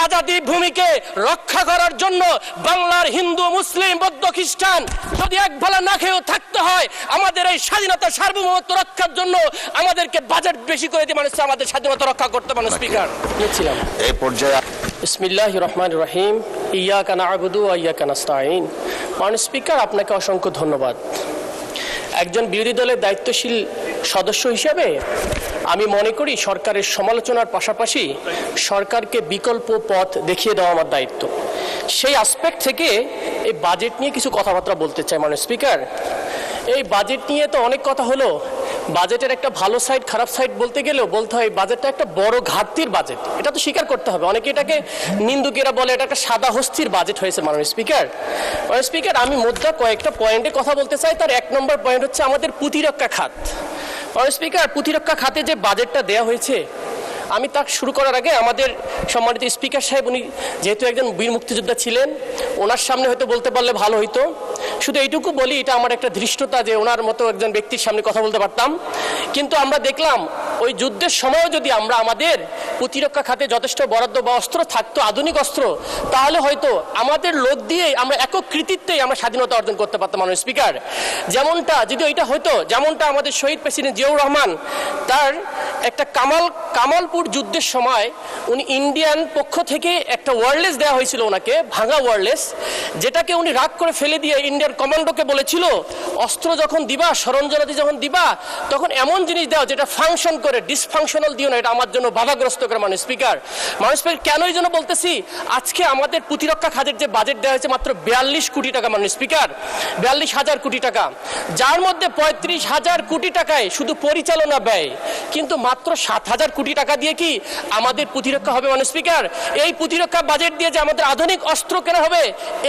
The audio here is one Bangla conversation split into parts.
আজাদি ভূমিকে রক্ষা করার জন্য বাংলার হিন্দু মুসলিম বৌদ্ধ খ্রিস্টান যদি এক বেলা না খেয়েও থাকতে হয়, আমাদের এই স্বাধীনতা সার্বভৌমত্ব রক্ষার জন্য আমাদেরকে বাজেট বেশি করে দিয়ে মানুষ আমাদের স্বাধীনতা রক্ষা করতে মানুষ স্পিকার নিয়েছিলাম। এই পর্যায়ে বিসমিল্লাহির রহমানির রহিম, ইয়্যাকা না'বুদু ওয়া ইয়্যাকা নাস্তাঈন। মাননীয় স্পিকার, আপনাকে অসংখ্য ধন্যবাদ। একজন বিরোধী দলের দায়িত্বশীল সদস্য হিসেবে আমি মনে করি সরকারের সমালোচনার পাশাপাশি সরকারকে বিকল্প পথ দেখিয়ে দেওয়া আমার দায়িত্ব। সেই আসপেক্ট থেকে এই বাজেট নিয়ে কিছু কথাবার্তা বলতে চাই। মাননীয় স্পিকার, এই বাজেট নিয়ে তো অনেক কথা হলো। বাজেটের একটা ভালো সাইড খারাপ সাইড বলতে গেলেও বলতে হয় বাজেটটা একটা বড় ঘাটতির বাজেট, এটা তো স্বীকার করতে হবে। অনেকে এটাকে নিন্দুকেরা বলে এটা একটা সাদা হস্তির বাজেট হয়েছে। মাননীয় স্পিকার, আমি মুদ্রা কয়েকটা পয়েন্টে কথা বলতে চাই। তার এক নম্বর পয়েন্ট হচ্ছে আমাদের প্রতিরক্ষা খাত। মাননীয় স্পিকার, প্রতিরক্ষা খাতে যে বাজেটটা দেওয়া হয়েছে, আমি তা শুরু করার আগে আমাদের সম্মানিত স্পিকার সাহেব, উনি যেহেতু একজন বীর মুক্তিযোদ্ধা ছিলেন, ওনার সামনে হয়তো বলতে পারলে ভালো হইতো। শুধু এইটুকু বলি, এটা আমার একটা ধৃষ্টতা যে ওনার মতো একজন ব্যক্তির সামনে কথা বলতে পারতাম। কিন্তু আমরা দেখলাম ওই যুদ্ধের সময়ও যদি আমরা আমাদের প্রতিরক্ষা খাতে যথেষ্ট বরাদ্দ বা অস্ত্র থাকতো, আধুনিক অস্ত্র, তাহলে হয়তো আমাদের লোক দিয়ে আমরা একক কৃতিত্বেই আমরা স্বাধীনতা অর্জন করতে পারতাম। মাননীয় স্পিকার, যেমনটা যদি এটা হয়তো, যেমনটা আমাদের শহীদ প্রেসিডেন্ট জিয়াউর রহমান, তার একটা কামালপুর যুদ্ধের সময় উনি ইন্ডিয়ান পক্ষ থেকে একটা ওয়্যারলেস দেওয়া হয়েছিল ওনাকে, ভাঙা ওয়্যারলেস, যেটাকে উনি রাগ করে ফেলে দিয়ে ইন্ডিয়ান কমান্ডোকে বলেছিল অস্ত্র যখন দিবা, সরঞ্জামাদি যখন দিবা, তখন এমন জিনিস দাও যেটা ফাংশন করে, ডিসফাংশনাল দিও না, এটা আমার জন্য বাধাগ্রস্ত করে। মাননীয় স্পিকার, কেন এই জন্য বলতেছি, আজকে আমাদের প্রতিরক্ষা খাতের যে বাজেট দেওয়া হয়েছে মাত্র 42 কোটি টাকা। মাননীয় স্পিকার, 42,000 কোটি টাকা, যার মধ্যে 35,000 কোটি টাকায় শুধু পরিচালনা ব্যয়, কিন্তু মাত্র 7,000 কোটি টাকা দিয়ে কি আমাদের প্রতিরক্ষা হবে? মাননীয় স্পিকার, এই প্রতিরক্ষা বাজেট দিয়ে যে আমাদের আধুনিক অস্ত্র কেনা হবে,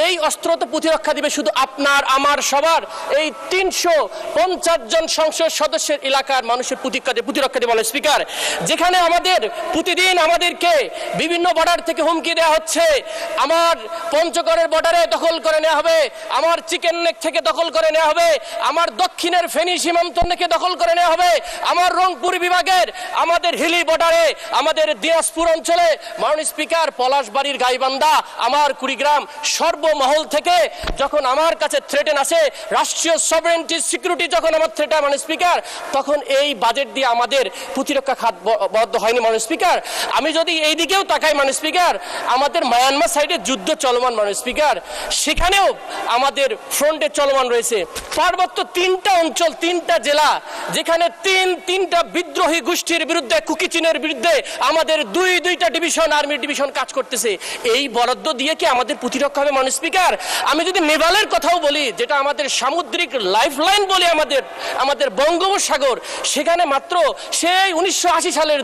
এই অস্ত্র তো প্রতিরক্ষা দিবে শুধু আপনার আমার সবার এই 350 জন সংসদ সদস্যের এলাকার মানুষের প্রতিরক্ষা দেবে। মাননীয় স্পিকার, যেখানে আমাদের প্রতিদিন আমাদেরকে বিভিন্ন বর্ডার থেকে হুমকি দেওয়া হচ্ছে, আমার পঞ্চগড়ের বর্ডারে দখল করে নেওয়া হবে, আমার চিকেন নেক থেকে দখল করে নেওয়া হবে, আমার দক্ষিণের ফেনী সীমান্ত থেকে দখল করে নেওয়া হবে, আমার রংপুর বিভাগের আমাদের হিলি বর্ডারে, আমাদের দিনাজপুর অঞ্চলে, মাননীয় স্পিকার, পলাশবাড়ির গাইবান্ধা, আমার কুড়িগ্রাম, সর্বমহল থেকে যখন আমার কাছে থ্রেটেন আসে, রাষ্ট্রীয় সভরেন্টি সিকিউরিটি যখন আমার থ্রেটা, মাননীয় স্পিকার, তখন এই বাজেট দিয়ে আমাদের প্রতিরক্ষা খাত বরাদ্দ হয়নি। মাননীয় স্পিকার, আমি যদি এই দিকেও তাকাই, মাননীয় স্পিকার, আমাদের মায়ানমার সাইডে যুদ্ধ চলমান। মাননীয় স্পিকার, সেখানেও আমাদের ফ্রন্টে চলমান রয়েছে। পার্বত্য 3টা অঞ্চল, 3টা জেলা, যেখানে তিনটা বিদ্রোহী গোষ্ঠীর বিরুদ্ধে, কুকি চীনের বিরুদ্ধে আমাদের দুইটা ডিভিশন, আর্মি ডিভিশন কাজ করতেছে। এই বরাদ্দ দিয়ে কি আমাদের প্রতিরক্ষা হবে? মাননীয় স্পিকার, আমি যদি নেভালের কথাও বলি, যেটা আমাদের সামুদ্রিক লাইফলাইন বলি, আমাদের বঙ্গোপসাগর, সেখানে মাত্র সেই 1980 সালের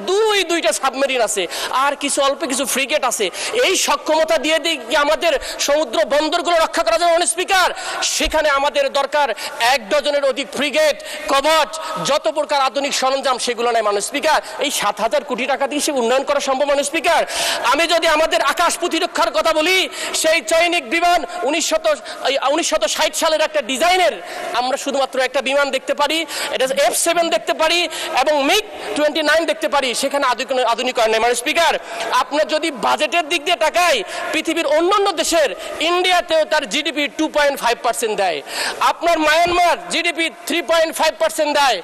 দুইটা সাবমেরিন আছে, আর কিছু অল্প কিছু ফ্রিগেট আছে। এই সক্ষমতা দিয়ে কি আমাদের সমুদ্র বন্দরগুলো রক্ষা করা যাবে? মাননীয় স্পিকার, সেখানে আমাদের দরকার 1 ডজনের অধিক ফ্রিগেট, কভাচ, যত প্রকার আধুনিক সরঞ্জাম, সেগুলো নাই। মাননীয় স্পিকার, এই 7,000 কোটি টাকা দিয়ে সে উন্নয়ন করা সম্ভব? মাননীয় স্পিকার, আমি যদি আমাদের আকাশ প্রতিরক্ষার কথা বলি, সেই চৈনিক বিমান 1960 সালের একটা ডিজাইনের আমরা শুধুমাত্র একটা বিমান দেখতে পারি, এটা F7 দেখতে পারি এবং MiG-29 দেখতে পারি, সেখানে আধুনিকরণ নেই। মাননীয় স্পিকার, আপনার যদি বাজেটের দিক দিয়ে তাকাই, পৃথিবীর অন্যান্য দেশের, ইন্ডিয়াতেও তার জিডিপি 2.5% দেয়, আপনার মায়ানমার জিডিপি 3.5% দেয়,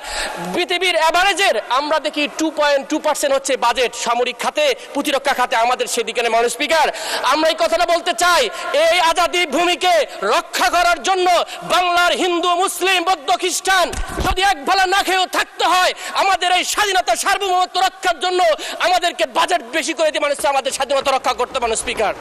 পৃথিবীর অ্যাভারেজের আমরা দেখি 2.2% হচ্ছে বাজেট সামরিক খাতে, প্রতিরক্ষা খাতে আমাদের সেদিকে নেই। মাননীয় স্পিকার, আমরা এই কথাটা বলতে চাই, এই আজাদি ভূমিকে রক্ষা করার জন্য বাংলার হিন্দু মুসলিম বৌদ্ধ খ্রিস্টান যদি এক বেলা না খেয়েও থাকতে হয়, আমাদের এই স্বাধীনতা সার্বভৌমত্ব রক্ষার জন্য আমাদেরকে বাজেট বেশি করে দিয়ে মানুষ আমাদের স্বাধীনতা রক্ষা করতে। মাননীয় স্পিকার।